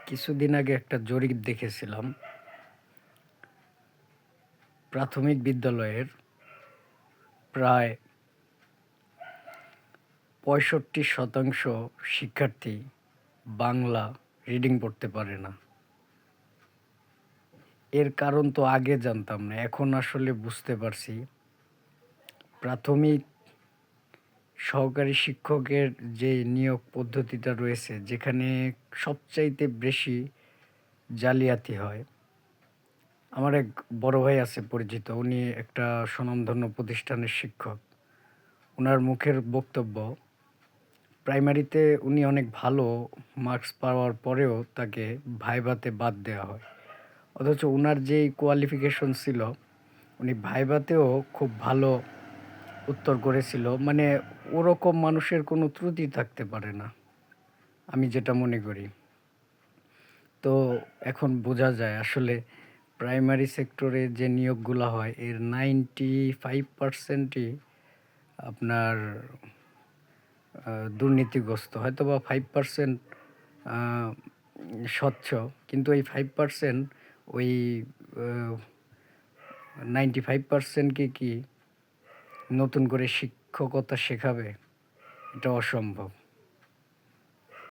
কিছুদিন আগে একটা জরিপ দেখেছিলাম। প্রাথমিক বিদ্যালয়ের প্রায় ৬৫% শিক্ষার্থী বাংলা রিডিং পড়তে পারে না। এর কারণ তো আগে জানতাম না। এখন আসলে বুঝতে পারছি। প্রাথমিক সহকারী শিক্ষকের যে নিয়োগ পদ্ধতিটা রয়েছে, যেখানে সবচাইতে বেশি জালিয়াতি হয়। আমার এক বড় ভাই আছে পরিচিত। উনি একটা স্বনামধন্য প্রতিষ্ঠানের শিক্ষক। উনার মুখের বক্তব্য, প্রাইমারিতে উনি অনেক ভালো মার্কস পাওয়ার পরেও তাকে ভাইভাতে বাদ দেওয়া হয়। অথচ উনার যেই কোয়ালিফিকেশন ছিল, উনি ভাইভাতেও খুব ভালো উত্তর করেছিল। মানে ওরকম মানুষের কোনো ত্রুটি থাকতে পারে না, আমি যেটা মনে করি। তো এখন বোঝা যায় আসলে প্রাইমারি সেক্টরে যে নিয়োগগুলা হয় এর 95%ই আপনার দুর্নীতিগ্রস্ত। হয়তোবা 5% আ স্বচ্ছ। কিন্তু এই 5% ওই আ 95% কে কি নতুন করে শিক্ষকতা শেখাবে? এটা অসম্ভব।